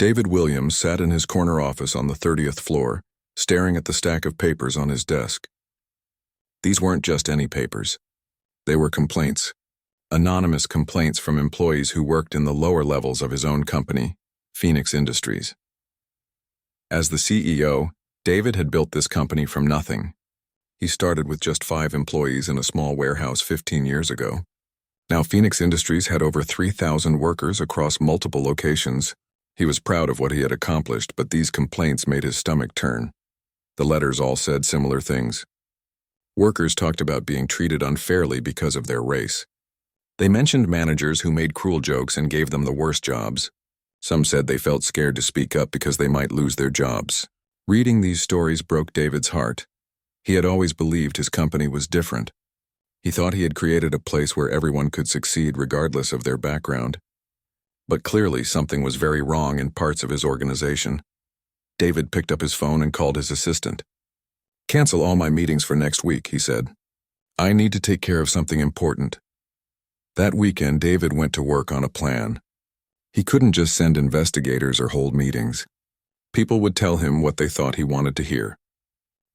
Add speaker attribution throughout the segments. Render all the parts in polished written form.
Speaker 1: David Williams sat in his corner office on the 30th floor, staring at the stack of papers on his desk. These weren't just any papers. They were complaints. Anonymous complaints from employees who worked in the lower levels of his own company, Phoenix Industries. As the CEO, David had built this company from nothing. He started with just 5 employees in a small warehouse 15 years ago. Now Phoenix Industries had over 3,000 workers across multiple locations. He was proud of what he had accomplished, but these complaints made his stomach turn. The letters all said similar things. Workers talked about being treated unfairly because of their race. They mentioned managers who made cruel jokes and gave them the worst jobs. Some said they felt scared to speak up because they might lose their jobs. Reading these stories broke David's heart. He had always believed his company was different. He thought he had created a place where everyone could succeed regardless of their background. But clearly something was very wrong in parts of his organization. David picked up his phone and called his assistant. "Cancel all my meetings for next week," he said. "I need to take care of something important." That weekend, David went to work on a plan. He couldn't just send investigators or hold meetings. People would tell him what they thought he wanted to hear.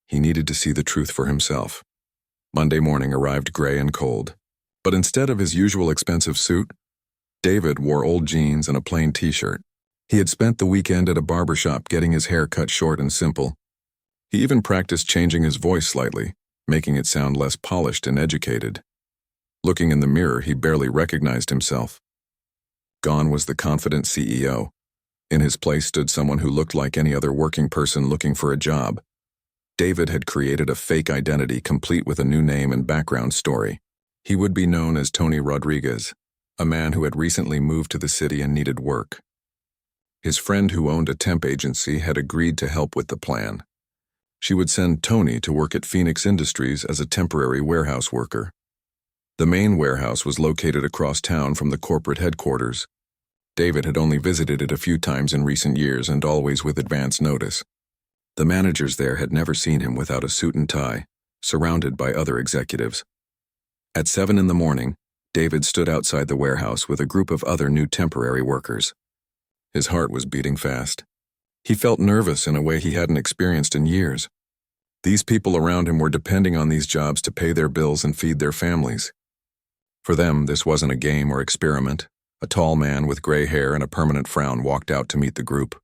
Speaker 1: He needed to see the truth for himself. Monday morning arrived gray and cold. But instead of his usual expensive suit, David wore old jeans and a plain t-shirt. He had spent the weekend at a barber shop getting his hair cut short and simple. He even practiced changing his voice slightly, making it sound less polished and educated. Looking in the mirror, he barely recognized himself. Gone was the confident CEO. In his place stood someone who looked like any other working person looking for a job. David had created a fake identity complete with a new name and background story. He would be known as Tony Rodriguez, a man who had recently moved to the city and needed work. His friend who owned a temp agency had agreed to help with the plan. She would send Tony to work at Phoenix Industries as a temporary warehouse worker. The main warehouse was located across town from the corporate headquarters. David had only visited it a few times in recent years and always with advance notice. The managers there had never seen him without a suit and tie, surrounded by other executives. At 7 in the morning, David stood outside the warehouse with a group of other new temporary workers. His heart was beating fast. He felt nervous in a way he hadn't experienced in years. These people around him were depending on these jobs to pay their bills and feed their families. For them, this wasn't a game or experiment. A tall man with gray hair and a permanent frown walked out to meet the group.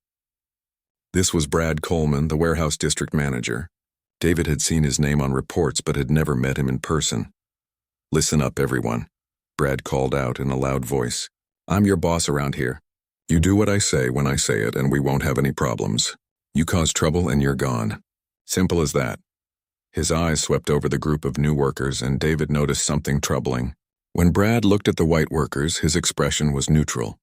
Speaker 1: This was Brad Coleman, the warehouse district manager. David had seen his name on reports but had never met him in person. "Listen up, everyone," Brad called out in a loud voice. "I'm your boss around here. You do what I say when I say it and we won't have any problems. You cause trouble and you're gone. Simple as that." His eyes swept over the group of new workers and David noticed something troubling. When Brad looked at the white workers, his expression was neutral.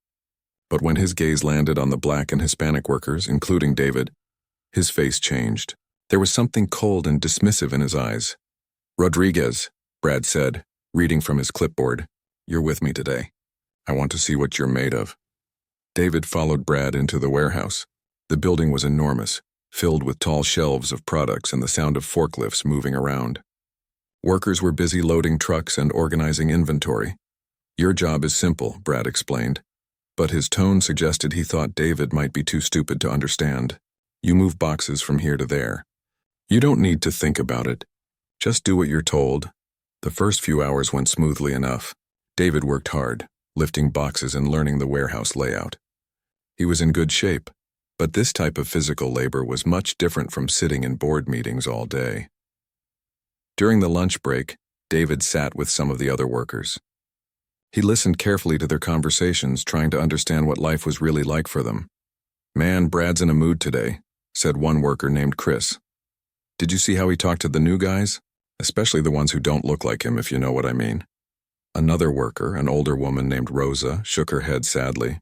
Speaker 1: But when his gaze landed on the black and Hispanic workers, including David, his face changed. There was something cold and dismissive in his eyes. "Rodriguez," Brad said, reading from his clipboard, "you're with me today. I want to see what you're made of." David followed Brad into the warehouse. The building was enormous, filled with tall shelves of products and the sound of forklifts moving around. Workers were busy loading trucks and organizing inventory. "Your job is simple," Brad explained, but his tone suggested he thought David might be too stupid to understand. "You move boxes from here to there. You don't need to think about it. Just do what you're told." The first few hours went smoothly enough. David worked hard, lifting boxes and learning the warehouse layout. He was in good shape, but this type of physical labor was much different from sitting in board meetings all day. During the lunch break, David sat with some of the other workers. He listened carefully to their conversations, trying to understand what life was really like for them. "Man, Brad's in a mood today," said one worker named Chris. "Did you see how he talked to the new guys? Especially the ones who don't look like him, if you know what I mean." Another worker, an older woman named Rosa, shook her head sadly.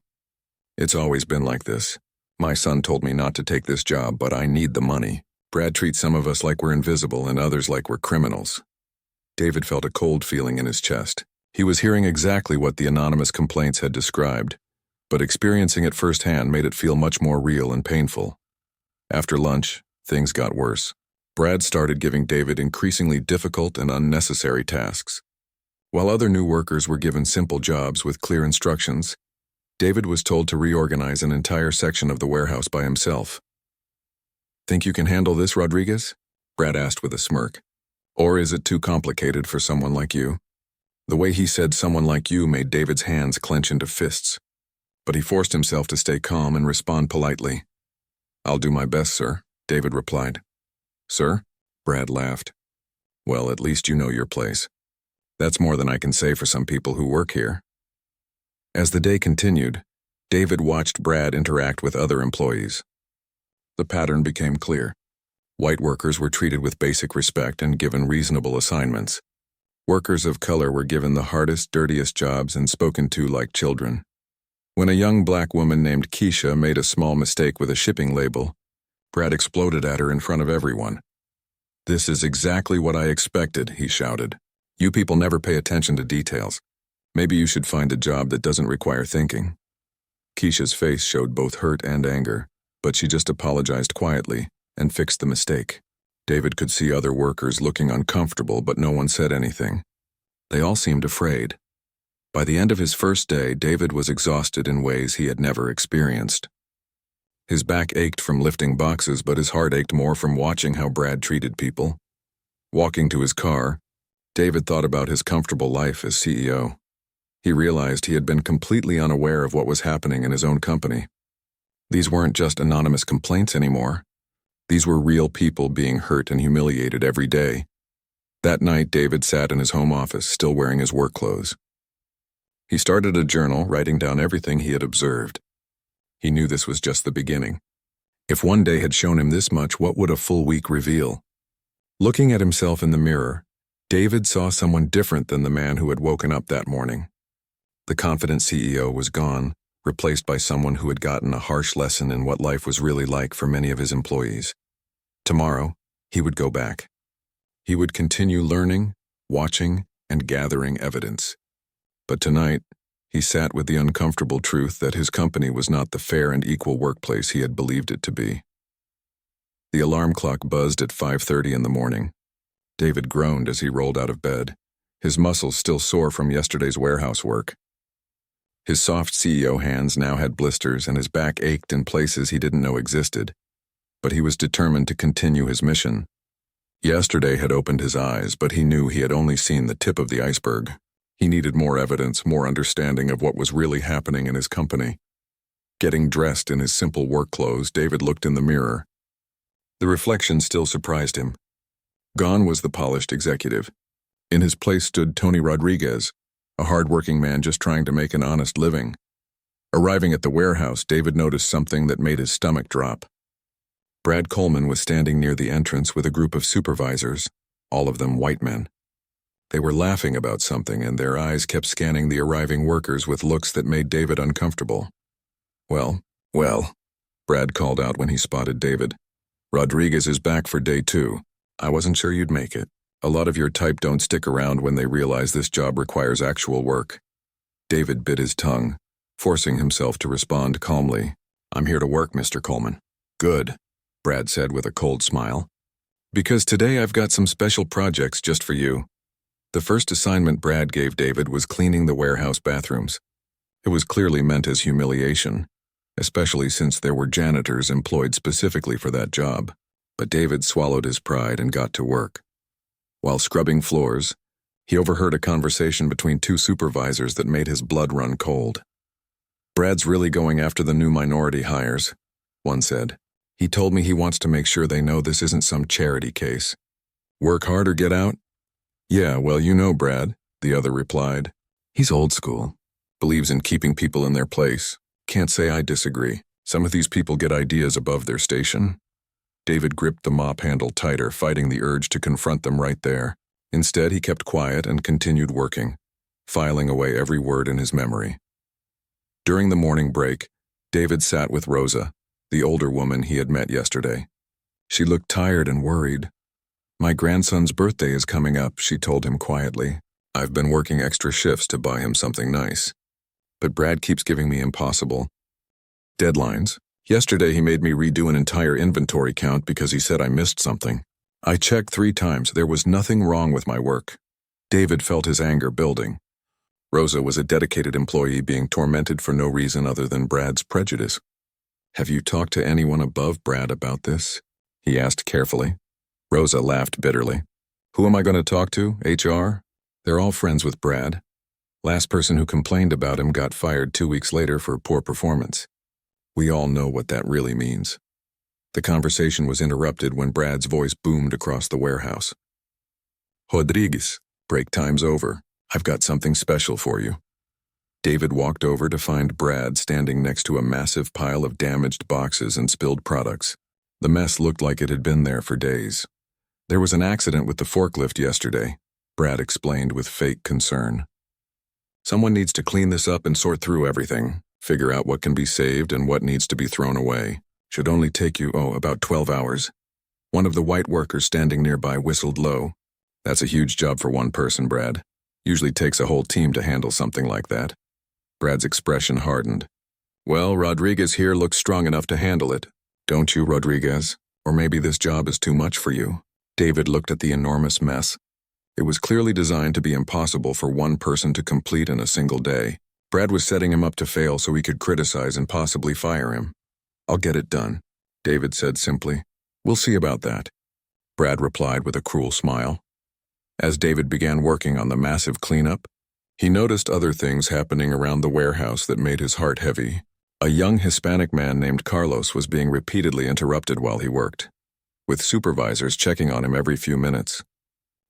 Speaker 1: "It's always been like this. My son told me not to take this job, but I need the money. Brad treats some of us like we're invisible and others like we're criminals." David felt a cold feeling in his chest. He was hearing exactly what the anonymous complaints had described, but experiencing it firsthand made it feel much more real and painful. After lunch, things got worse. Brad started giving David increasingly difficult and unnecessary tasks. While other new workers were given simple jobs with clear instructions, David was told to reorganize an entire section of the warehouse by himself. "Think you can handle this, Rodriguez?" Brad asked with a smirk. "Or is it too complicated for someone like you?" The way he said "someone like you" made David's hands clench into fists. But he forced himself to stay calm and respond politely. "I'll do my best, sir," David replied. "Sir?" Brad laughed. "Well, at least you know your place. That's more than I can say for some people who work here." As the day continued, David watched Brad interact with other employees. The pattern became clear. White workers were treated with basic respect and given reasonable assignments. Workers of color were given the hardest, dirtiest jobs and spoken to like children. When a young black woman named Keisha made a small mistake with a shipping label, Brad exploded at her in front of everyone. "This is exactly what I expected," he shouted. "You people never pay attention to details. Maybe you should find a job that doesn't require thinking." Keisha's face showed both hurt and anger, but she just apologized quietly and fixed the mistake. David could see other workers looking uncomfortable, but no one said anything. They all seemed afraid. By the end of his first day, David was exhausted in ways he had never experienced. His back ached from lifting boxes, but his heart ached more from watching how Brad treated people. Walking to his car, David thought about his comfortable life as CEO. He realized he had been completely unaware of what was happening in his own company. These weren't just anonymous complaints anymore. These were real people being hurt and humiliated every day. That night, David sat in his home office, still wearing his work clothes. He started a journal, writing down everything he had observed. He knew this was just the beginning. If one day had shown him this much, what would a full week reveal? Looking at himself in the mirror, David saw someone different than the man who had woken up that morning. The confident CEO was gone, replaced by someone who had gotten a harsh lesson in what life was really like for many of his employees. Tomorrow, he would go back. He would continue learning, watching, and gathering evidence. But tonight, he sat with the uncomfortable truth that his company was not the fair and equal workplace he had believed it to be. The alarm clock buzzed at 5:30 in the morning. David groaned as he rolled out of bed, his muscles still sore from yesterday's warehouse work. His soft CEO hands now had blisters and his back ached in places he didn't know existed. But he was determined to continue his mission. Yesterday had opened his eyes, but he knew he had only seen the tip of the iceberg. He needed more evidence, more understanding of what was really happening in his company. Getting dressed in his simple work clothes, David looked in the mirror. The reflection still surprised him. Gone was the polished executive. In his place stood Tony Rodriguez, a hard-working man just trying to make an honest living. Arriving at the warehouse, David noticed something that made his stomach drop. Brad Coleman was standing near the entrance with a group of supervisors, all of them white men. They were laughing about something, and their eyes kept scanning the arriving workers with looks that made David uncomfortable. Well, Brad called out when he spotted David. "Rodriguez is back for day 2. I wasn't sure you'd make it. A lot of your type don't stick around when they realize this job requires actual work." David bit his tongue, forcing himself to respond calmly. "I'm here to work, Mr. Coleman." "Good," Brad said with a cold smile. "Because today I've got some special projects just for you." The first assignment Brad gave David was cleaning the warehouse bathrooms. It was clearly meant as humiliation, especially since there were janitors employed specifically for that job. But David swallowed his pride and got to work. While scrubbing floors, he overheard a conversation between 2 supervisors that made his blood run cold. "Brad's really going after the new minority hires," one said. "He told me he wants to make sure they know this isn't some charity case." "Work hard or get out?" "Yeah, well, you know Brad," the other replied. "He's old school. Believes in keeping people in their place. Can't say I disagree. Some of these people get ideas above their station." David gripped the mop handle tighter, fighting the urge to confront them right there. Instead, he kept quiet and continued working, filing away every word in his memory. During the morning break, David sat with Rosa, the older woman he had met yesterday. She looked tired and worried. "My grandson's birthday is coming up," she told him quietly. "I've been working extra shifts to buy him something nice. But Brad keeps giving me impossible deadlines. Yesterday he made me redo an entire inventory count because he said I missed something. I checked 3 times. There was nothing wrong with my work." David felt his anger building. Rosa was a dedicated employee being tormented for no reason other than Brad's prejudice. "Have you talked to anyone above Brad about this?" he asked carefully. Rosa laughed bitterly. "Who am I going to talk to? HR? They're all friends with Brad. Last person who complained about him got fired 2 weeks later for poor performance. We all know what that really means." The conversation was interrupted when Brad's voice boomed across the warehouse. "Rodriguez, break time's over. I've got something special for you." David walked over to find Brad standing next to a massive pile of damaged boxes and spilled products. The mess looked like it had been there for days. "There was an accident with the forklift yesterday," Brad explained with fake concern. "Someone needs to clean this up and sort through everything, figure out what can be saved and what needs to be thrown away. Should only take you, about 12 hours. One of the white workers standing nearby whistled low. "That's a huge job for one person, Brad. Usually takes a whole team to handle something like that." Brad's expression hardened. "Well, Rodriguez here looks strong enough to handle it. Don't you, Rodriguez? Or maybe this job is too much for you?" David looked at the enormous mess. It was clearly designed to be impossible for one person to complete in a single day. Brad was setting him up to fail so he could criticize and possibly fire him. "I'll get it done," David said simply. "We'll see about that," Brad replied with a cruel smile. As David began working on the massive cleanup, he noticed other things happening around the warehouse that made his heart heavy. A young Hispanic man named Carlos was being repeatedly interrupted while he worked, with supervisors checking on him every few minutes.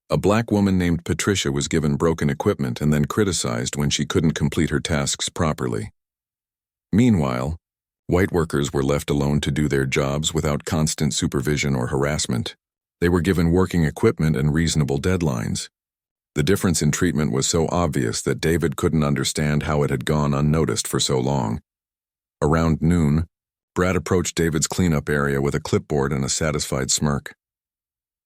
Speaker 1: A black woman named Patricia was given broken equipment and then criticized when she couldn't complete her tasks properly. Meanwhile, white workers were left alone to do their jobs without constant supervision or harassment. They were given working equipment and reasonable deadlines. The difference in treatment was so obvious that David couldn't understand how it had gone unnoticed for so long. Around noon, Brad approached David's cleanup area with a clipboard and a satisfied smirk.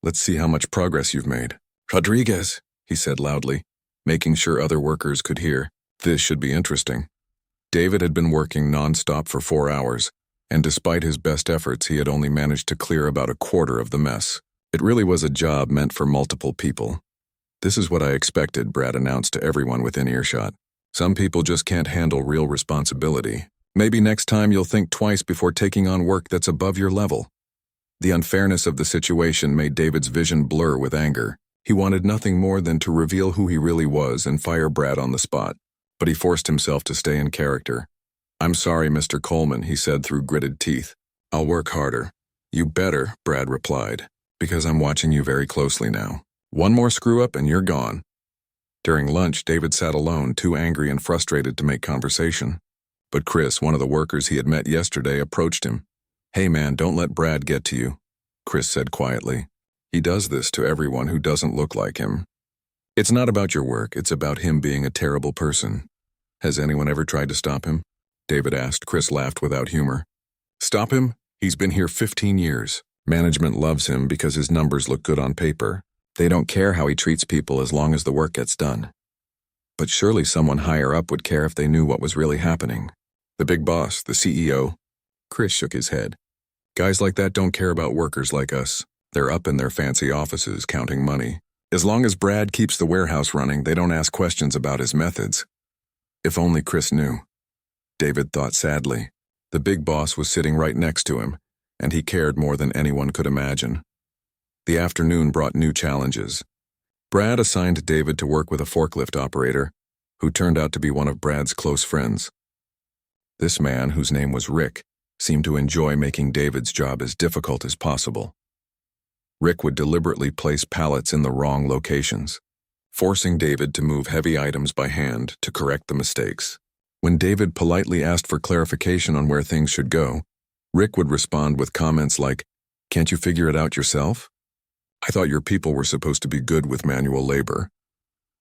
Speaker 1: "Let's see how much progress you've made." "Rodriguez," he said loudly, making sure other workers could hear. This should be interesting. David had been working non-stop for 4 hours, and despite his best efforts, he had only managed to clear about a quarter of the mess. It really was a job meant for multiple people. "This is what I expected," Brad announced to everyone within earshot. "Some people just can't handle real responsibility. Maybe next time you'll think twice before taking on work that's above your level." The unfairness of the situation made David's vision blur with anger. He wanted nothing more than to reveal who he really was and fire Brad on the spot, but he forced himself to stay in character. "I'm sorry, Mr. Coleman," he said through gritted teeth. "I'll work harder." "You better," Brad replied, "because I'm watching you very closely now. One more screw-up and you're gone." During lunch, David sat alone, too angry and frustrated to make conversation. But Chris, one of the workers he had met yesterday, approached him. "Hey man, don't let Brad get to you," Chris said quietly. "He does this to everyone who doesn't look like him. It's not about your work, it's about him being a terrible person." "Has anyone ever tried to stop him?" David asked. Chris laughed without humor. "Stop him? He's been here 15 years. Management loves him because his numbers look good on paper. They don't care how he treats people as long as the work gets done. But surely someone higher up would care if they knew what was really happening. The big boss, the CEO." Chris shook his head. "Guys like that don't care about workers like us. They're up in their fancy offices counting money. As long as Brad keeps the warehouse running, they don't ask questions about his methods." If only Chris knew. David thought sadly. The big boss was sitting right next to him, and he cared more than anyone could imagine. The afternoon brought new challenges. Brad assigned David to work with a forklift operator, who turned out to be one of Brad's close friends. This man, whose name was Rick, seemed to enjoy making David's job as difficult as possible. Rick would deliberately place pallets in the wrong locations, forcing David to move heavy items by hand to correct the mistakes. When David politely asked for clarification on where things should go, Rick would respond with comments like, "Can't you figure it out yourself? I thought your people were supposed to be good with manual labor."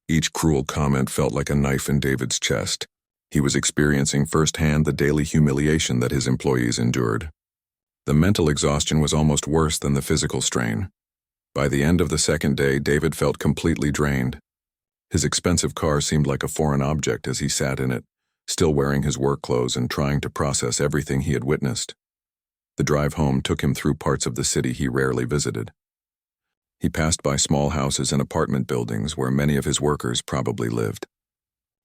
Speaker 1: Each cruel comment felt like a knife in David's chest. He was experiencing firsthand the daily humiliation that his employees endured. The mental exhaustion was almost worse than the physical strain. By the end of the second day, David felt completely drained. His expensive car seemed like a foreign object as he sat in it, still wearing his work clothes and trying to process everything he had witnessed. The drive home took him through parts of the city he rarely visited. He passed by small houses and apartment buildings where many of his workers probably lived.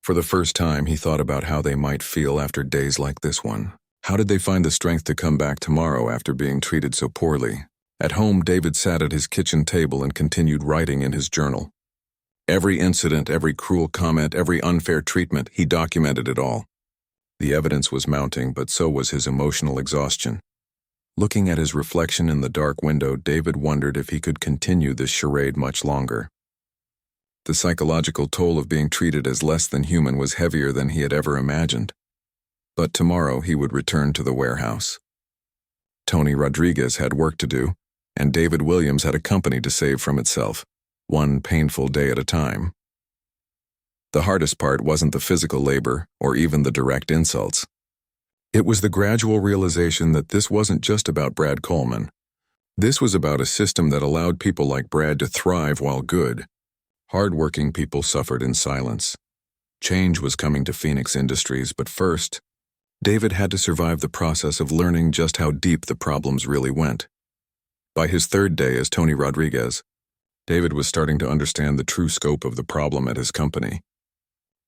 Speaker 1: For the first time, he thought about how they might feel after days like this one. How did they find the strength to come back tomorrow after being treated so poorly? At home, David sat at his kitchen table and continued writing in his journal. Every incident, every cruel comment, every unfair treatment, he documented it all. The evidence was mounting, but so was his emotional exhaustion. Looking at his reflection in the dark window, David wondered if he could continue this charade much longer. The psychological toll of being treated as less than human was heavier than he had ever imagined. But tomorrow he would return to the warehouse. Tony Rodriguez had work to do, and David Williams had a company to save from itself, one painful day at a time. The hardest part wasn't the physical labor or even the direct insults. It was the gradual realization that this wasn't just about Brad Coleman. This was about a system that allowed people like Brad to thrive while good. Hard-working people suffered in silence. Change was coming to Phoenix Industries, but first, David had to survive the process of learning just how deep the problems really went. By his third day as Tony Rodriguez, David was starting to understand the true scope of the problem at his company.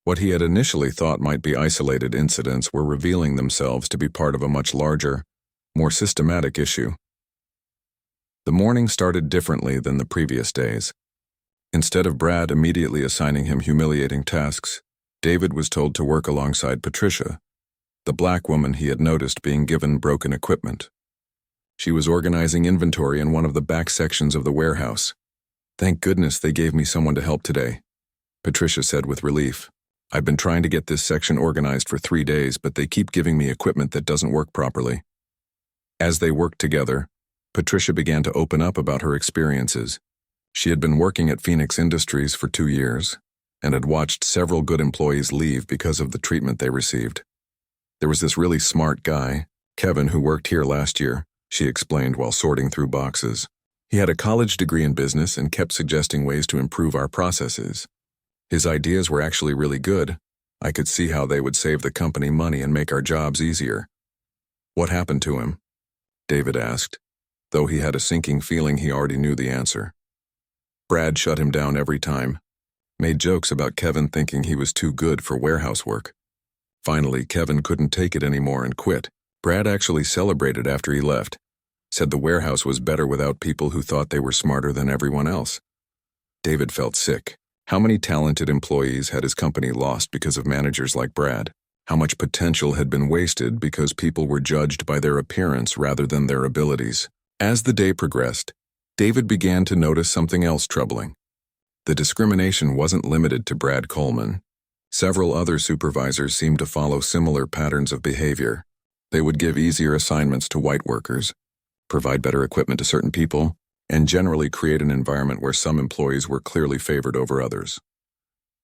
Speaker 1: What he had initially thought might be isolated incidents were revealing themselves to be part of a much larger, more systematic issue. The morning started differently than the previous days. Instead of Brad immediately assigning him humiliating tasks, David was told to work alongside Patricia, the black woman he had noticed being given broken equipment. She was organizing inventory in one of the back sections of the warehouse. "Thank goodness they gave me someone to help today," Patricia said with relief. "I've been trying to get this section organized for 3 days, but they keep giving me equipment that doesn't work properly." As they worked together, Patricia began to open up about her experiences. She had been working at Phoenix Industries for 2 years and had watched several good employees leave because of the treatment they received. "There was this really smart guy, Kevin, who worked here last year," she explained while sorting through boxes. "He had a college degree in business and kept suggesting ways to improve our processes. His ideas were actually really good. I could see how they would save the company money and make our jobs easier." "What happened to him?" David asked, though he had a sinking feeling he already knew the answer. "Brad shut him down every time. Made jokes about Kevin thinking he was too good for warehouse work. Finally, Kevin couldn't take it anymore and quit. Brad actually celebrated after he left. Said the warehouse was better without people who thought they were smarter than everyone else." David felt sick. How many talented employees had his company lost because of managers like Brad? How much potential had been wasted because people were judged by their appearance rather than their abilities? As the day progressed, David began to notice something else troubling. The discrimination wasn't limited to Brad Coleman. Several other supervisors seemed to follow similar patterns of behavior. They would give easier assignments to white workers, provide better equipment to certain people, and generally create an environment where some employees were clearly favored over others.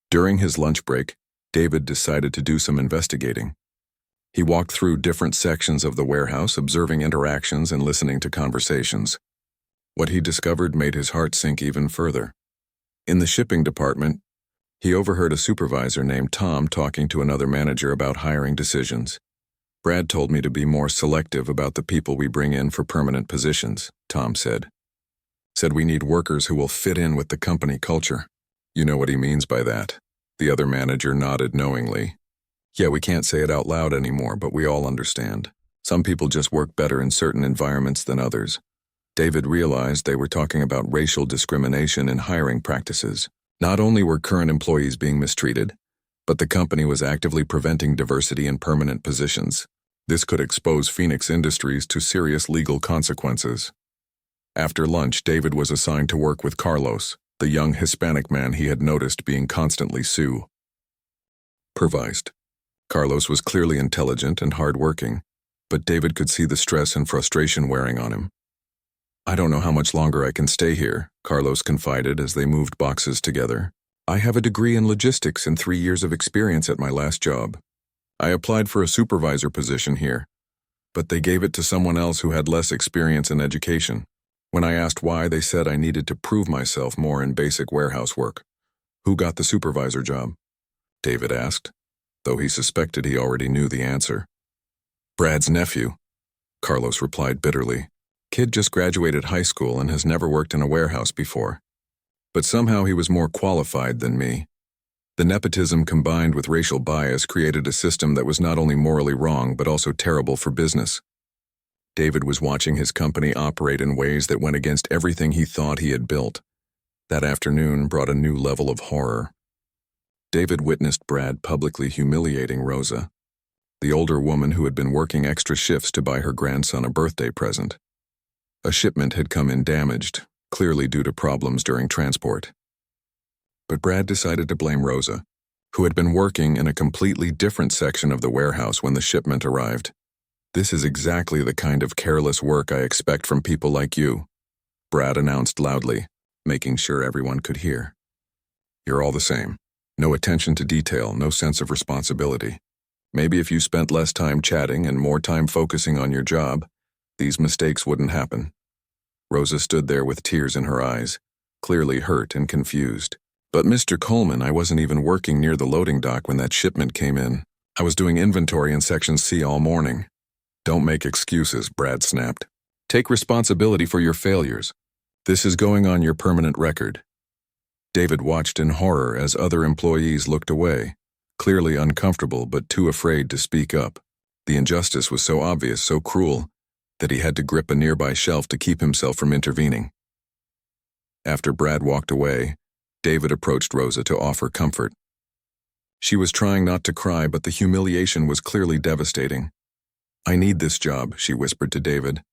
Speaker 1: During his lunch break, David decided to do some investigating. He walked through different sections of the warehouse, observing interactions and listening to conversations. What he discovered made his heart sink even further. In the shipping department, he overheard a supervisor named Tom talking to another manager about hiring decisions. "Brad told me to be more selective about the people we bring in for permanent positions," Tom said. "Said we need workers who will fit in with the company culture." "You know what he means by that?" The other manager nodded knowingly. "Yeah, we can't say it out loud anymore, but we all understand. Some people just work better in certain environments than others." David realized they were talking about racial discrimination in hiring practices. Not only were current employees being mistreated, but the company was actively preventing diversity in permanent positions. This could expose Phoenix Industries to serious legal consequences. After lunch, David was assigned to work with Carlos, the young Hispanic man he had noticed being constantly supervised. Carlos was clearly intelligent and hard-working, but David could see the stress and frustration wearing on him. "I don't know how much longer I can stay here," Carlos confided as they moved boxes together. "I have a degree in logistics and 3 years of experience at my last job. I applied for a supervisor position here, but they gave it to someone else who had less experience in education. When I asked why, they said I needed to prove myself more in basic warehouse work." "Who got the supervisor job?" David asked, though he suspected he already knew the answer. "Brad's nephew," Carlos replied bitterly. "Kid just graduated high school and has never worked in a warehouse before. But somehow he was more qualified than me." The nepotism combined with racial bias created a system that was not only morally wrong but also terrible for business. David was watching his company operate in ways that went against everything he thought he had built. That afternoon brought a new level of horror. David witnessed Brad publicly humiliating Rosa, the older woman who had been working extra shifts to buy her grandson a birthday present. A shipment had come in damaged, clearly due to problems during transport. But Brad decided to blame Rosa, who had been working in a completely different section of the warehouse when the shipment arrived. "This is exactly the kind of careless work I expect from people like you," Brad announced loudly, making sure everyone could hear. "You're all the same. No attention to detail, no sense of responsibility. Maybe if you spent less time chatting and more time focusing on your job, these mistakes wouldn't happen." Rosa stood there with tears in her eyes, clearly hurt and confused. "But Mr. Coleman, I wasn't even working near the loading dock when that shipment came in. I was doing inventory in Section C all morning." "Don't make excuses," Brad snapped. "Take responsibility for your failures. This is going on your permanent record." David watched in horror as other employees looked away, clearly uncomfortable but too afraid to speak up. The injustice was so obvious, so cruel, that he had to grip a nearby shelf to keep himself from intervening. After Brad walked away, David approached Rosa to offer comfort. She was trying not to cry, but the humiliation was clearly devastating. "I need this job," she whispered to David.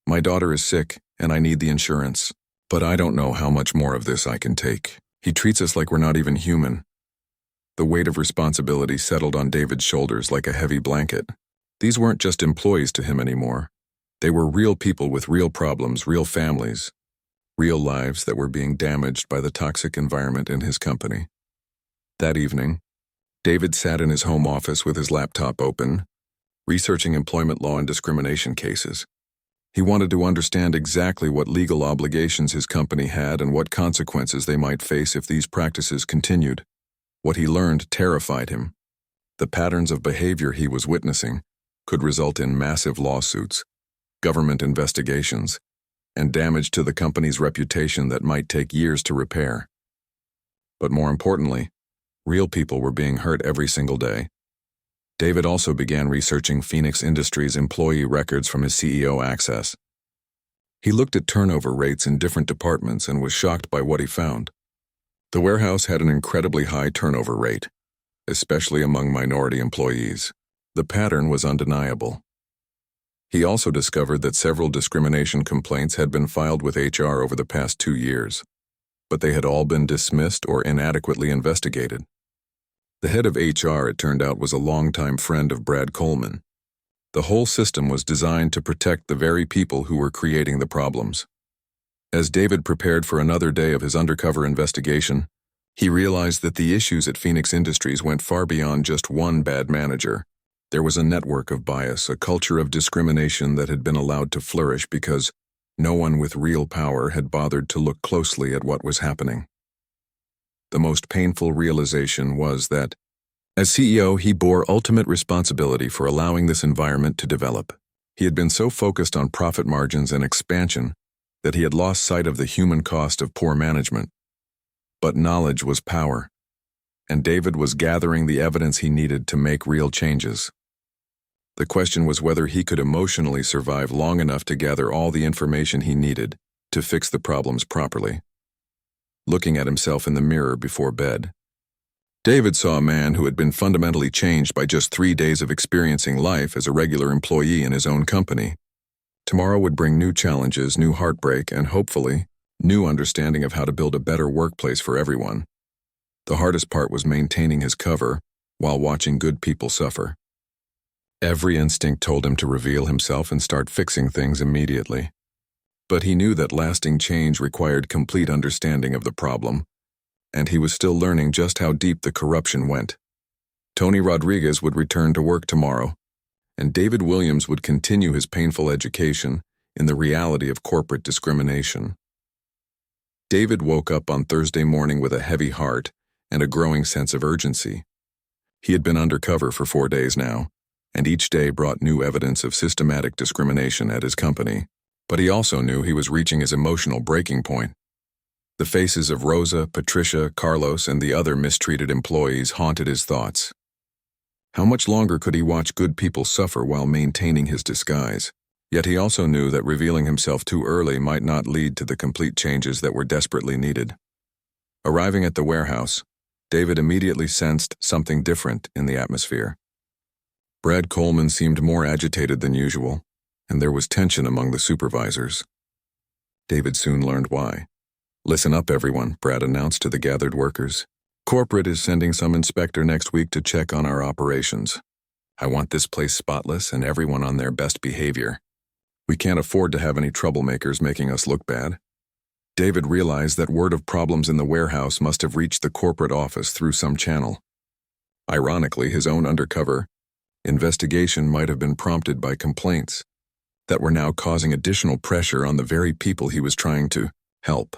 Speaker 1: "My daughter is sick, and I need the insurance. But I don't know how much more of this I can take. He treats us like we're not even human." The weight of responsibility settled on David's shoulders like a heavy blanket. These weren't just employees to him anymore. They were real people with real problems, real families, real lives that were being damaged by the toxic environment in his company. That evening, David sat in his home office with his laptop open, researching employment law and discrimination cases. He wanted to understand exactly what legal obligations his company had and what consequences they might face if these practices continued. What he learned terrified him. The patterns of behavior he was witnessing could result in massive lawsuits, government investigations, and damage to the company's reputation that might take years to repair. But more importantly, real people were being hurt every single day. David also began researching Phoenix Industries' employee records from his CEO access. He looked at turnover rates in different departments and was shocked by what he found. The warehouse had an incredibly high turnover rate, especially among minority employees. The pattern was undeniable. He also discovered that several discrimination complaints had been filed with HR over the past 2 years, but they had all been dismissed or inadequately investigated. The head of HR, it turned out, was a longtime friend of Brad Coleman. The whole system was designed to protect the very people who were creating the problems. As David prepared for another day of his undercover investigation, he realized that the issues at Phoenix Industries went far beyond just one bad manager. There was a network of bias, a culture of discrimination that had been allowed to flourish because no one with real power had bothered to look closely at what was happening. The most painful realization was that, as CEO, he bore ultimate responsibility for allowing this environment to develop. He had been so focused on profit margins and expansion that he had lost sight of the human cost of poor management. But knowledge was power, and David was gathering the evidence he needed to make real changes. The question was whether he could emotionally survive long enough to gather all the information he needed to fix the problems properly. Looking at himself in the mirror before bed, David saw a man who had been fundamentally changed by just 3 days of experiencing life as a regular employee in his own company. Tomorrow would bring new challenges, new heartbreak, and hopefully, new understanding of how to build a better workplace for everyone. The hardest part was maintaining his cover while watching good people suffer. Every instinct told him to reveal himself and start fixing things immediately. But he knew that lasting change required complete understanding of the problem, and he was still learning just how deep the corruption went. Tony Rodriguez would return to work tomorrow, and David Williams would continue his painful education in the reality of corporate discrimination. David woke up on Thursday morning with a heavy heart and a growing sense of urgency. He had been undercover for 4 days now, and each day brought new evidence of systematic discrimination at his company. But he also knew he was reaching his emotional breaking point. The faces of Rosa, Patricia, Carlos, and the other mistreated employees haunted his thoughts. How much longer could he watch good people suffer while maintaining his disguise? Yet he also knew that revealing himself too early might not lead to the complete changes that were desperately needed. Arriving at the warehouse, David immediately sensed something different in the atmosphere. Brad Coleman seemed more agitated than usual, and there was tension among the supervisors. David soon learned why. "Listen up, everyone," Brad announced to the gathered workers. "Corporate is sending some inspector next week to check on our operations. I want this place spotless and everyone on their best behavior. We can't afford to have any troublemakers making us look bad." David realized that word of problems in the warehouse must have reached the corporate office through some channel. Ironically, his own undercover investigation might have been prompted by complaints that were now causing additional pressure on the very people he was trying to help.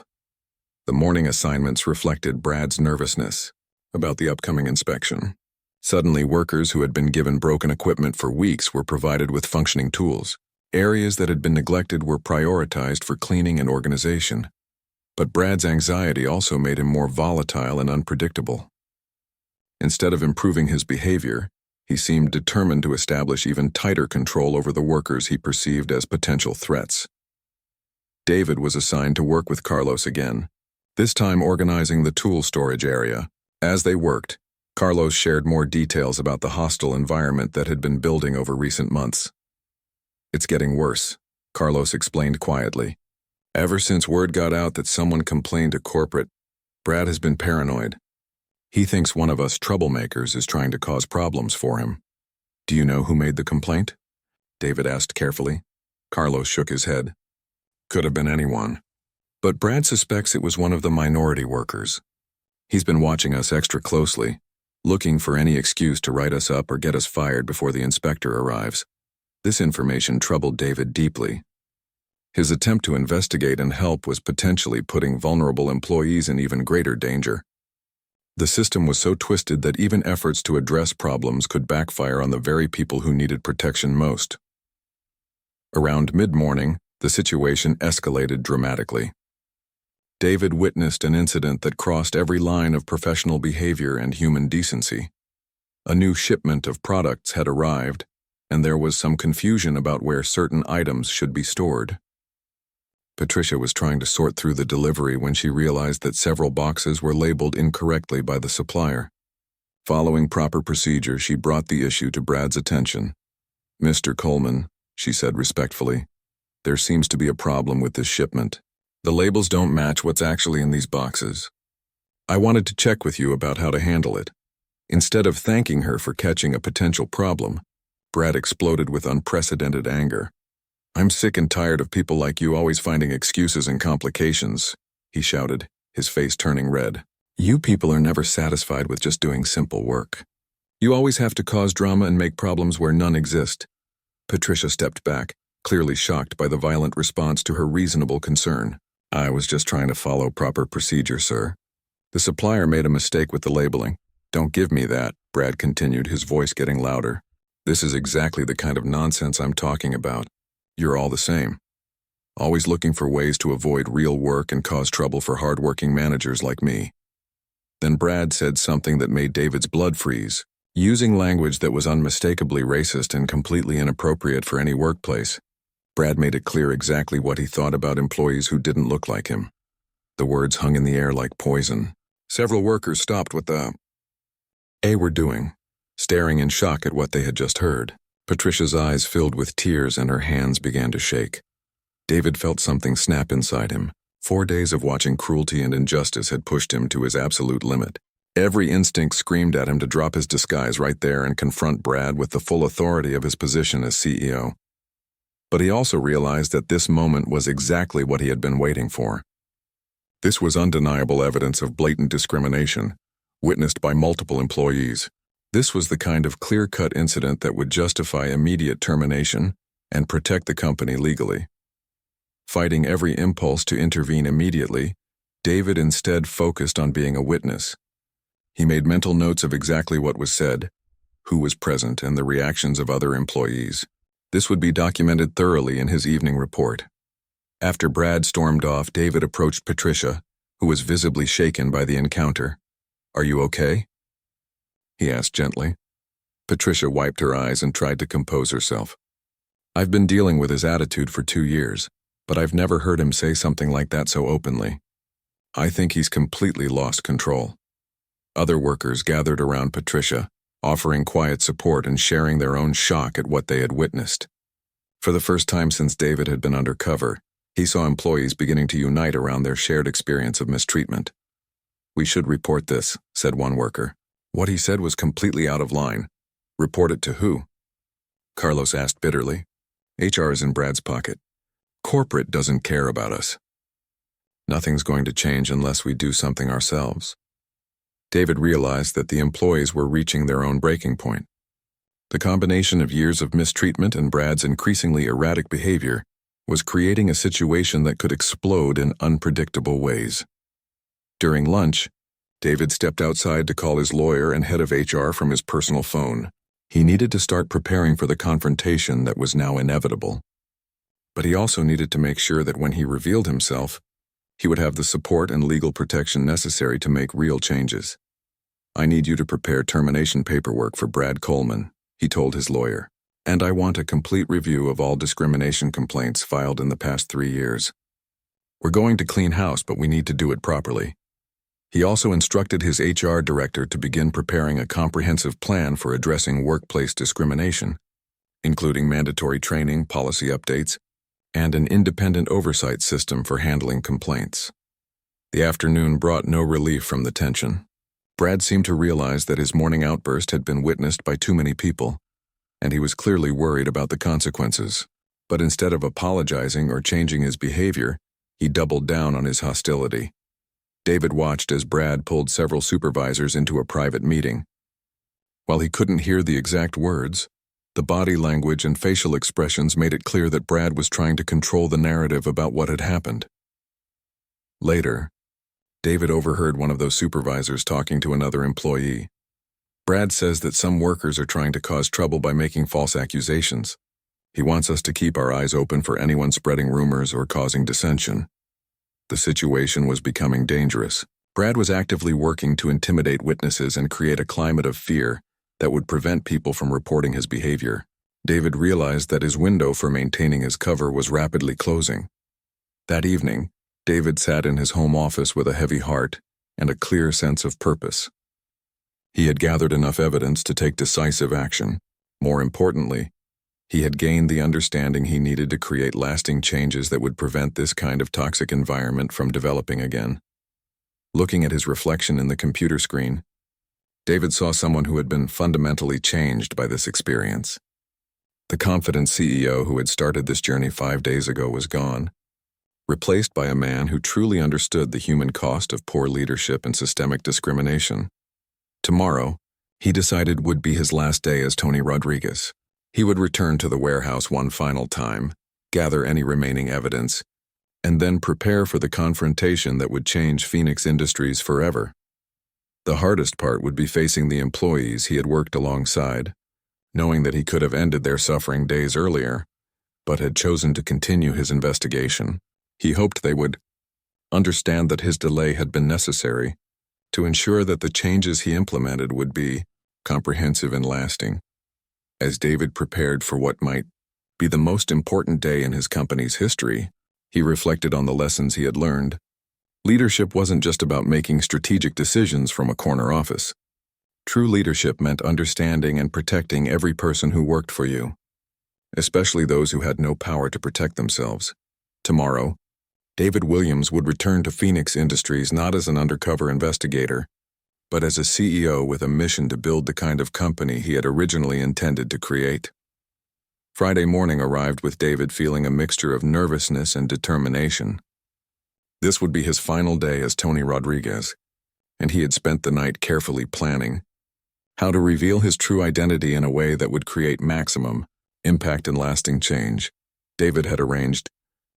Speaker 1: The morning assignments reflected Brad's nervousness about the upcoming inspection. Suddenly, workers who had been given broken equipment for weeks were provided with functioning tools. Areas that had been neglected were prioritized for cleaning and organization. But Brad's anxiety also made him more volatile and unpredictable. Instead of improving his behavior, he seemed determined to establish even tighter control over the workers he perceived as potential threats. David was assigned to work with Carlos again, this time organizing the tool storage area. As they worked, Carlos shared more details about the hostile environment that had been building over recent months. "It's getting worse," Carlos explained quietly. "Ever since word got out that someone complained to corporate, Brad has been paranoid. He thinks one of us troublemakers is trying to cause problems for him." "Do you know who made the complaint?" David asked carefully. Carlos shook his head. "Could have been anyone. But Brad suspects it was one of the minority workers. He's been watching us extra closely, looking for any excuse to write us up or get us fired before the inspector arrives." This information troubled David deeply. His attempt to investigate and help was potentially putting vulnerable employees in even greater danger. The system was so twisted that even efforts to address problems could backfire on the very people who needed protection most. Around mid-morning, the situation escalated dramatically. David witnessed an incident that crossed every line of professional behavior and human decency. A new shipment of products had arrived, and there was some confusion about where certain items should be stored. Patricia was trying to sort through the delivery when she realized that several boxes were labeled incorrectly by the supplier. Following proper procedure, she brought the issue to Brad's attention. "Mr. Coleman," she said respectfully, "there seems to be a problem with this shipment. The labels don't match what's actually in these boxes. I wanted to check with you about how to handle it." Instead of thanking her for catching a potential problem, Brad exploded with unprecedented anger. "I'm sick and tired of people like you always finding excuses and complications," he shouted, his face turning red. "You people are never satisfied with just doing simple work. You always have to cause drama and make problems where none exist." Patricia stepped back, clearly shocked by the violent response to her reasonable concern. "I was just trying to follow proper procedure, sir. The supplier made a mistake with the labeling." "Don't give me that," Brad continued, his voice getting louder. "This is exactly the kind of nonsense I'm talking about. You're all the same. Always looking for ways to avoid real work and cause trouble for hard-working managers like me." Then Brad said something that made David's blood freeze, using language that was unmistakably racist and completely inappropriate for any workplace. Brad made it clear exactly what he thought about employees who didn't look like him. The words hung in the air like poison. Several workers stopped what they were doing, staring in shock at what they had just heard. Patricia's eyes filled with tears and her hands began to shake. David felt something snap inside him. 4 days of watching cruelty and injustice had pushed him to his absolute limit. Every instinct screamed at him to drop his disguise right there and confront Brad with the full authority of his position as CEO. But he also realized that this moment was exactly what he had been waiting for. This was undeniable evidence of blatant discrimination, witnessed by multiple employees. This was the kind of clear-cut incident that would justify immediate termination and protect the company legally. Fighting every impulse to intervene immediately, David instead focused on being a witness. He made mental notes of exactly what was said, who was present, and the reactions of other employees. This would be documented thoroughly in his evening report. After Brad stormed off, David approached Patricia, who was visibly shaken by the encounter. "Are you okay?" he asked gently. Patricia wiped her eyes and tried to compose herself. "I've been dealing with his attitude for 2 years, but I've never heard him say something like that so openly. I think he's completely lost control." Other workers gathered around Patricia, offering quiet support and sharing their own shock at what they had witnessed. For the first time since David had been undercover, he saw employees beginning to unite around their shared experience of mistreatment. "We should report this," said one worker. What he said was completely out of line. "Report it to who?" Carlos asked bitterly. "HR is in Brad's pocket. Corporate doesn't care about us." "Nothing's going to change unless we do something ourselves." David realized that the employees were reaching their own breaking point. The combination of years of mistreatment and Brad's increasingly erratic behavior was creating a situation that could explode in unpredictable ways. During lunch, David stepped outside to call his lawyer and head of HR from his personal phone. He needed to start preparing for the confrontation that was now inevitable. But he also needed to make sure that when he revealed himself, he would have the support and legal protection necessary to make real changes. "I need you to prepare termination paperwork for Brad Coleman," he told his lawyer, "and I want a complete review of all discrimination complaints filed in the past 3 years. We're going to clean house, but we need to do it properly." He also instructed his HR director to begin preparing a comprehensive plan for addressing workplace discrimination, including mandatory training, policy updates, and an independent oversight system for handling complaints. The afternoon brought no relief from the tension. Brad seemed to realize that his morning outburst had been witnessed by too many people, and he was clearly worried about the consequences. But instead of apologizing or changing his behavior, he doubled down on his hostility. David watched as Brad pulled several supervisors into a private meeting. While he couldn't hear the exact words, the body language and facial expressions made it clear that Brad was trying to control the narrative about what had happened. Later, David overheard one of those supervisors talking to another employee. "Brad says that some workers are trying to cause trouble by making false accusations. He wants us to keep our eyes open for anyone spreading rumors or causing dissension." The situation was becoming dangerous. Brad was actively working to intimidate witnesses and create a climate of fear that would prevent people from reporting his behavior. David realized that his window for maintaining his cover was rapidly closing. That evening, David sat in his home office with a heavy heart and a clear sense of purpose. He had gathered enough evidence to take decisive action. More importantly, he had gained the understanding he needed to create lasting changes that would prevent this kind of toxic environment from developing again. Looking at his reflection in the computer screen, David saw someone who had been fundamentally changed by this experience. The confident CEO who had started this journey 5 days ago was gone, replaced by a man who truly understood the human cost of poor leadership and systemic discrimination. Tomorrow, he decided, would be his last day as Tony Rodriguez. He would return to the warehouse one final time, gather any remaining evidence, and then prepare for the confrontation that would change Phoenix Industries forever. The hardest part would be facing the employees he had worked alongside, knowing that he could have ended their suffering days earlier, but had chosen to continue his investigation. He hoped they would understand that his delay had been necessary to ensure that the changes he implemented would be comprehensive and lasting. As David prepared for what might be the most important day in his company's history, he reflected on the lessons he had learned. Leadership wasn't just about making strategic decisions from a corner office. True leadership meant understanding and protecting every person who worked for you, especially those who had no power to protect themselves. Tomorrow, David Williams would return to Phoenix Industries not as an undercover investigator, but as a CEO with a mission to build the kind of company he had originally intended to create. Friday morning arrived with David feeling a mixture of nervousness and determination. This would be his final day as Tony Rodriguez, and he had spent the night carefully planning how to reveal his true identity in a way that would create maximum impact and lasting change. David had arranged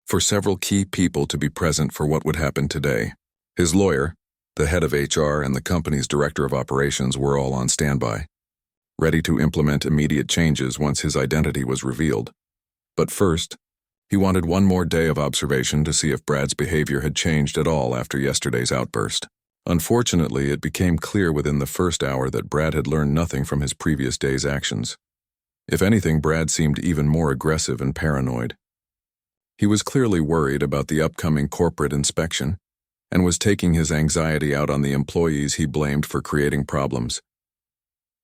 Speaker 1: for several key people to be present for what would happen today. His lawyer, the head of HR, and the company's director of operations were all on standby, ready to implement immediate changes once his identity was revealed. But first, He wanted one more day of observation to see if Brad's behavior had changed at all after yesterday's outburst. Unfortunately, it became clear within the first hour that Brad had learned nothing from his previous day's actions. If anything, Brad seemed even more aggressive and paranoid. He was clearly worried about the upcoming corporate inspection and was taking his anxiety out on the employees he blamed for creating problems.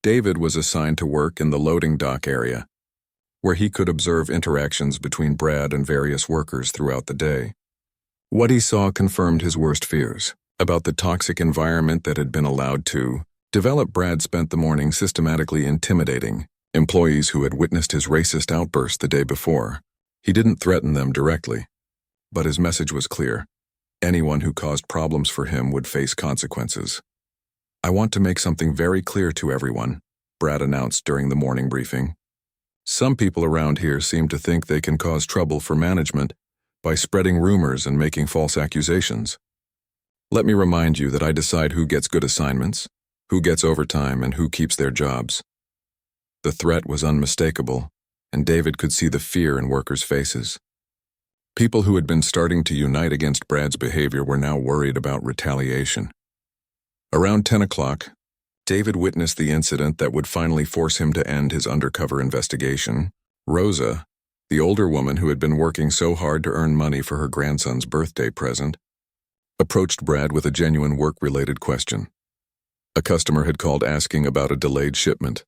Speaker 1: David was assigned to work in the loading dock area, where he could observe interactions between Brad and various workers throughout the day. What he saw confirmed his worst fears about the toxic environment that had been allowed to develop. Brad spent the morning systematically intimidating employees who had witnessed his racist outburst the day before. He didn't threaten them directly, but his message was clear. Anyone who caused problems for him would face consequences. "I want to make something very clear to everyone," Brad announced during the morning briefing. "Some people around here seem to think they can cause trouble for management by spreading rumors and making false accusations. Let me remind you that I decide who gets good assignments, who gets overtime, and who keeps their jobs." The threat was unmistakable, and David could see the fear in workers' faces. People who had been starting to unite against Brad's behavior were now worried about retaliation. Around 10 o'clock, David witnessed the incident that would finally force him to end his undercover investigation. Rosa, the older woman who had been working so hard to earn money for her grandson's birthday present, approached Brad with a genuine work-related question. A customer had called asking about a delayed shipment,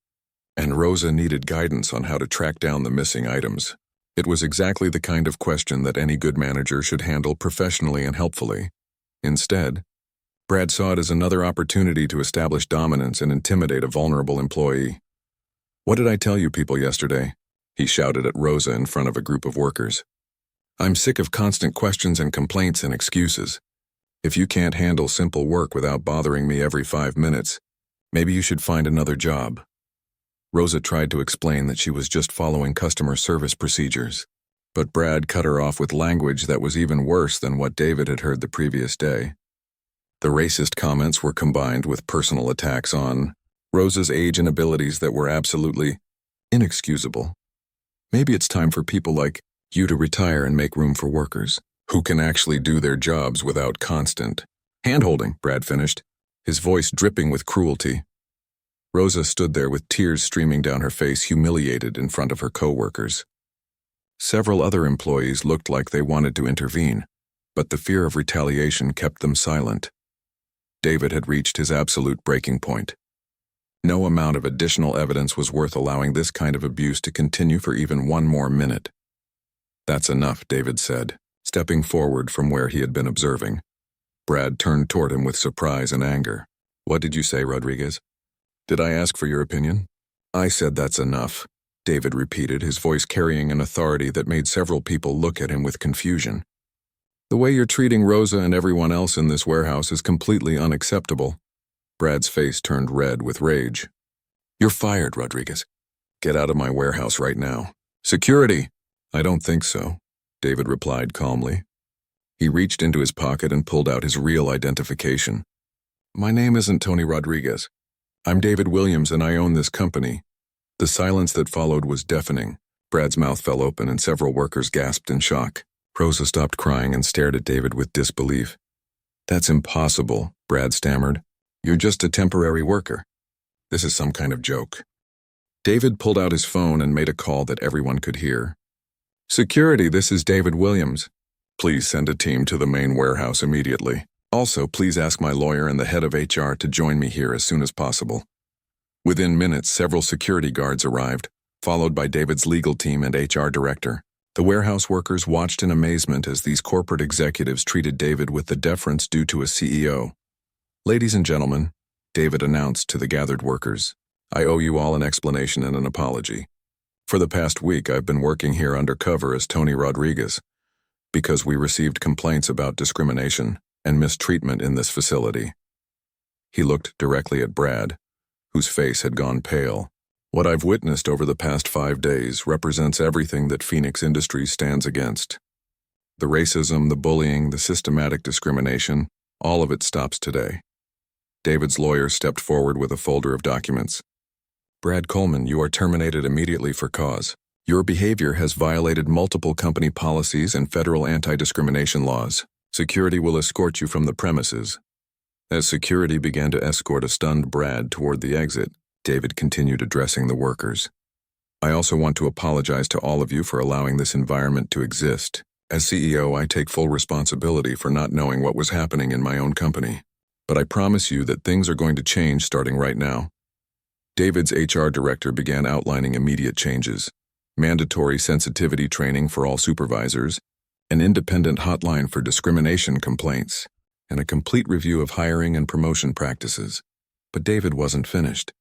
Speaker 1: and Rosa needed guidance on how to track down the missing items. It was exactly the kind of question that any good manager should handle professionally and helpfully. Instead, Brad saw it as another opportunity to establish dominance and intimidate a vulnerable employee. "What did I tell you people yesterday?" he shouted at Rosa in front of a group of workers. "I'm sick of constant questions and complaints and excuses. If you can't handle simple work without bothering me every 5 minutes, maybe you should find another job." Rosa tried to explain that she was just following customer service procedures, but Brad cut her off with language that was even worse than what David had heard the previous day. The racist comments were combined with personal attacks on Rosa's age and abilities that were absolutely inexcusable. "Maybe it's time for people like you to retire and make room for workers who can actually do their jobs without constant hand-holding," Brad finished, his voice dripping with cruelty. Rosa stood there with tears streaming down her face, humiliated in front of her co-workers. Several other employees looked like they wanted to intervene, but the fear of retaliation kept them silent. David had reached his absolute breaking point. No amount of additional evidence was worth allowing this kind of abuse to continue for even one more minute. "That's enough," David said, stepping forward from where he had been observing. Brad turned toward him with surprise and anger. "What did you say, Rodriguez? Did I ask for your opinion?" "I said that's enough," David repeated, his voice carrying an authority that made several people look at him with confusion. "The way you're treating Rosa and everyone else in this warehouse is completely unacceptable." Brad's face turned red with rage. "You're fired, Rodriguez. Get out of my warehouse right now." "Security!" "I don't think so," David replied calmly. He reached into his pocket and pulled out his real identification. "My name isn't Tony Rodriguez. I'm David Williams and I own this company." The silence that followed was deafening. Brad's mouth fell open and several workers gasped in shock. Rosa stopped crying and stared at David with disbelief. "That's impossible," Brad stammered. "You're just a temporary worker. This is some kind of joke." David pulled out his phone and made a call that everyone could hear. "Security, this is David Williams. Please send a team to the main warehouse immediately. Also, please ask my lawyer and the head of HR to join me here as soon as possible." Within minutes, several security guards arrived, followed by David's legal team and HR director. The warehouse workers watched in amazement as these corporate executives treated David with the deference due to a CEO. "Ladies and gentlemen," David announced to the gathered workers, "I owe you all an explanation and an apology. For the past week, I've been working here undercover as Tony Rodriguez because we received complaints about discrimination and mistreatment in this facility." He looked directly at Brad, whose face had gone pale. "What I've witnessed over the past 5 days represents everything that Phoenix Industries stands against. The racism, the bullying, the systematic discrimination, all of it stops today." David's lawyer stepped forward with a folder of documents. "Brad Coleman, you are terminated immediately for cause. Your behavior has violated multiple company policies and federal anti-discrimination laws. Security will escort you from the premises." As security began to escort a stunned Brad toward the exit, David continued addressing the workers. "I also want to apologize to all of you for allowing this environment to exist. As CEO, I take full responsibility for not knowing what was happening in my own company. But I promise you that things are going to change starting right now." David's HR director began outlining immediate changes: mandatory sensitivity training for all supervisors, an independent hotline for discrimination complaints, and a complete review of hiring and promotion practices. But David wasn't finished.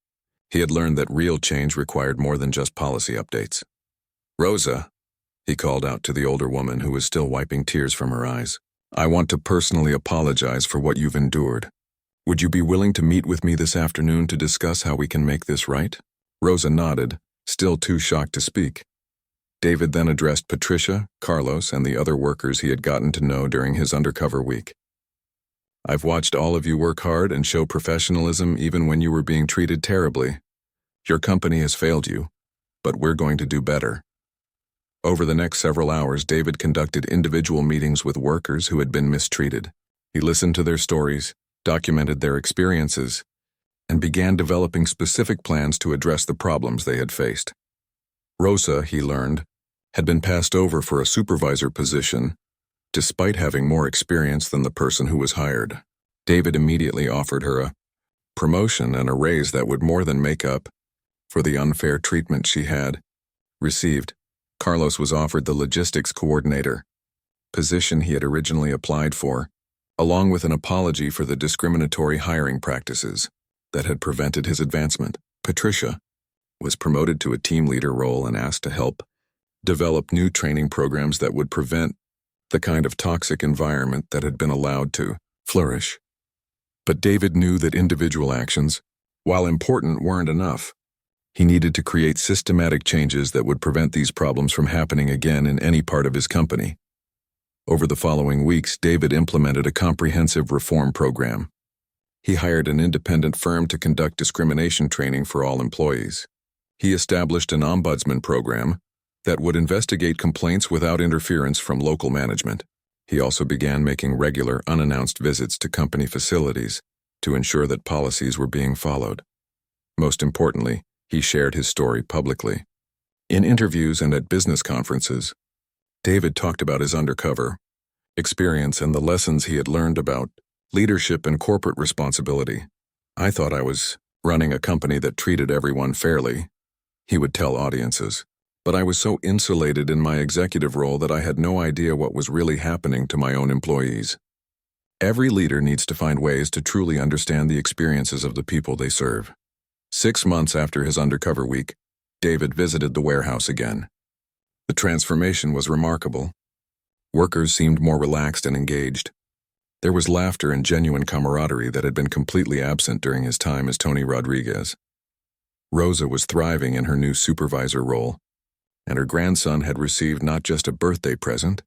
Speaker 1: He had learned that real change required more than just policy updates. "Rosa," he called out to the older woman who was still wiping tears from her eyes, "I want to personally apologize for what you've endured. Would you be willing to meet with me this afternoon to discuss how we can make this right?" Rosa nodded, still too shocked to speak. David then addressed Patricia, Carlos, and the other workers he had gotten to know during his undercover week. "I've watched all of you work hard and show professionalism even when you were being treated terribly. Your company has failed you, but we're going to do better." Over the next several hours, David conducted individual meetings with workers who had been mistreated. He listened to their stories, documented their experiences, and began developing specific plans to address the problems they had faced. Rosa, he learned, had been passed over for a supervisor position, despite having more experience than the person who was hired. David immediately offered her a promotion and a raise that would more than make up for the unfair treatment she had received. Carlos was offered the logistics coordinator position he had originally applied for, along with an apology for the discriminatory hiring practices that had prevented his advancement. Patricia was promoted to a team leader role and asked to help develop new training programs that would prevent the kind of toxic environment that had been allowed to flourish. But David knew that individual actions, while important, weren't enough. He needed to create systematic changes that would prevent these problems from happening again in any part of his company. Over the following weeks, David implemented a comprehensive reform program. He hired an independent firm to conduct discrimination training for all employees. He established an ombudsman program that would investigate complaints without interference from local management. He also began making regular, unannounced visits to company facilities to ensure that policies were being followed. Most importantly, he shared his story publicly. In interviews and at business conferences, David talked about his undercover experience and the lessons he had learned about leadership and corporate responsibility. "I thought I was running a company that treated everyone fairly," he would tell audiences. "But I was so insulated in my executive role that I had no idea what was really happening to my own employees." Every leader needs to find ways to truly understand the experiences of the people they serve. 6 months after his undercover week, David visited the warehouse again. The transformation was remarkable. Workers seemed more relaxed and engaged. There was laughter and genuine camaraderie that had been completely absent during his time as Tony Rodriguez. Rosa was thriving in her new supervisor role, and her grandson had received not just a birthday present,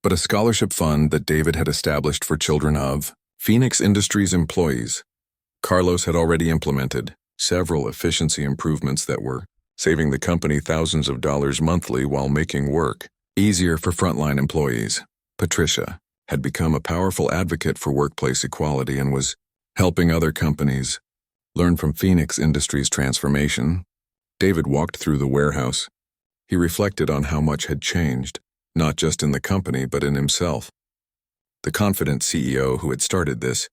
Speaker 1: but a scholarship fund that David had established for children of Phoenix Industries employees. Carlos had already implemented several efficiency improvements that were saving the company thousands of dollars monthly while making work easier for frontline employees. Patricia had become a powerful advocate for workplace equality and was helping other companies learn from Phoenix Industries' transformation. David walked through the warehouse. He reflected on how much had changed, not just in the company but in himself. The confident CEO who had started this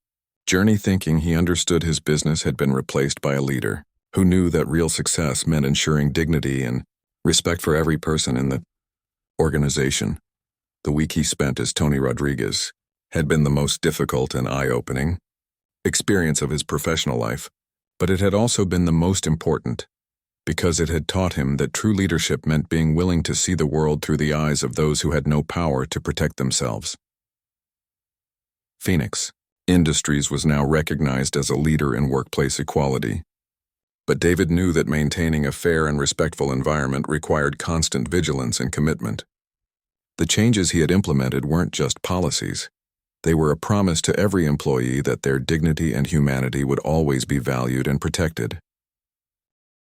Speaker 1: journey thinking he understood his business had been replaced by a leader who knew that real success meant ensuring dignity and respect for every person in the organization. The week he spent as Tony Rodriguez had been the most difficult and eye-opening experience of his professional life, but it had also been the most important because it had taught him that true leadership meant being willing to see the world through the eyes of those who had no power to protect themselves. Phoenix Industries was now recognized as a leader in workplace equality. But David knew that maintaining a fair and respectful environment required constant vigilance and commitment. The changes he had implemented weren't just policies. They were a promise to every employee that their dignity and humanity would always be valued and protected.